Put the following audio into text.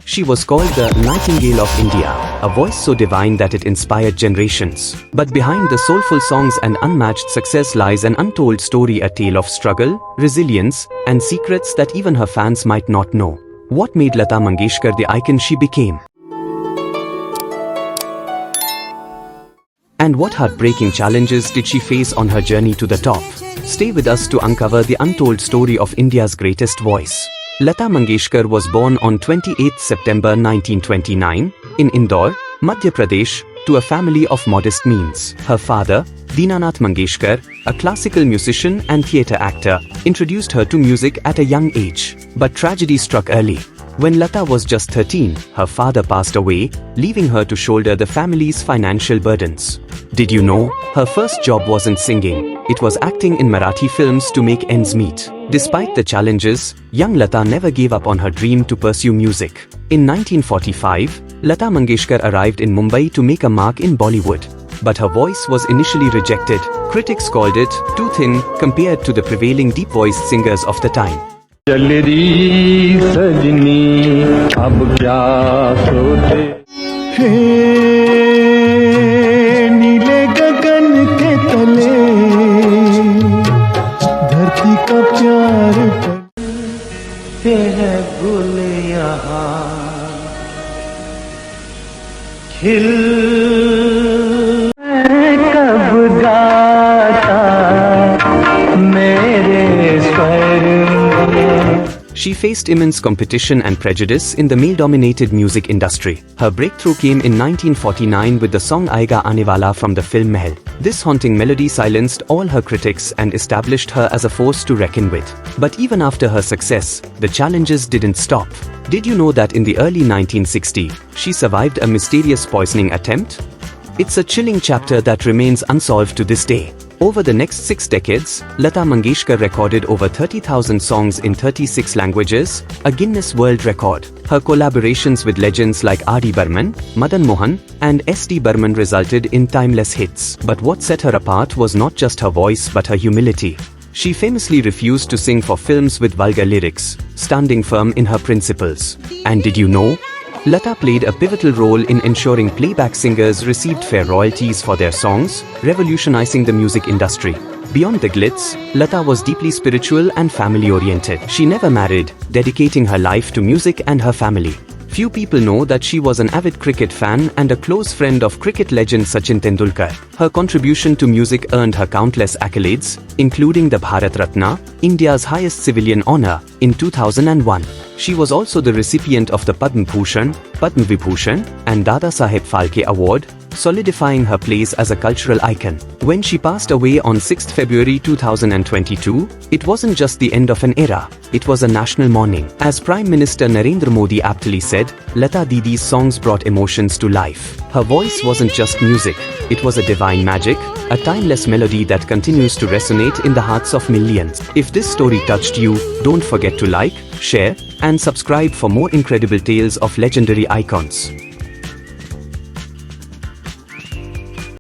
She was called the Nightingale of India, a voice so divine that it inspired generations. But behind the soulful songs and unmatched success lies an untold story, a tale of struggle, resilience, and secrets that even her fans might not know. What made Lata Mangeshkar the icon she became? And what heartbreaking challenges did she face on her journey to the top? Stay with us to uncover the untold story of India's greatest voice. Lata Mangeshkar was born on 28 September 1929 in Indore, Madhya Pradesh, to a family of modest means. Her father, Dinanath Mangeshkar, a classical musician and theatre actor, introduced her to music at a young age. But tragedy struck early. When Lata was just 13, her father passed away, leaving her to shoulder the family's financial burdens. Did you know? Her first job wasn't singing, it was acting in Marathi films to make ends meet. Despite the challenges, young Lata never gave up on her dream to pursue music. In 1945, Lata Mangeshkar arrived in Mumbai to make a mark in Bollywood. But her voice was initially rejected. Critics called it too thin compared to the prevailing deep-voiced singers of the time. चल रही सजनी अब क्या सोते हे नीले गगन के तले धरती का प्यार करते हैं गुल यहाँ खिल कब गाता मेरे स्वर। She faced immense competition and prejudice in the male-dominated music industry. Her breakthrough came in 1949 with the song Aayega Aane Wala from the film Mahal. This haunting melody silenced all her critics and established her as a force to reckon with. But even after her success, the challenges didn't stop. Did you know that in the early 1960s, she survived a mysterious poisoning attempt? It's a chilling chapter that remains unsolved to this day. Over the next 6 decades, Lata Mangeshkar recorded over 30,000 songs in 36 languages, a Guinness World Record. Her collaborations with legends like R.D. Burman, Madan Mohan, and S.D. Burman resulted in timeless hits. But what set her apart was not just her voice but her humility. She famously refused to sing for films with vulgar lyrics, standing firm in her principles. And did you know? Lata played a pivotal role in ensuring playback singers received fair royalties for their songs, revolutionizing the music industry. Beyond the glitz, Lata was deeply spiritual and family-oriented. She never married, dedicating her life to music and her family. Few people know that she was an avid cricket fan and a close friend of cricket legend Sachin Tendulkar. Her contribution to music earned her countless accolades, including the Bharat Ratna, India's highest civilian honor, in 2001. She was also the recipient of the Padma Bhushan, Padma Vibhushan, and Dada Saheb Phalke Award, solidifying her place as a cultural icon. When she passed away on 6 February 2022, it wasn't just the end of an era, it was a national mourning. As Prime Minister Narendra Modi aptly said, Lata Didi's songs brought emotions to life. Her voice wasn't just music, it was a divine magic, a timeless melody that continues to resonate in the hearts of millions. If this story touched you, don't forget to like, share, and subscribe for more incredible tales of legendary icons.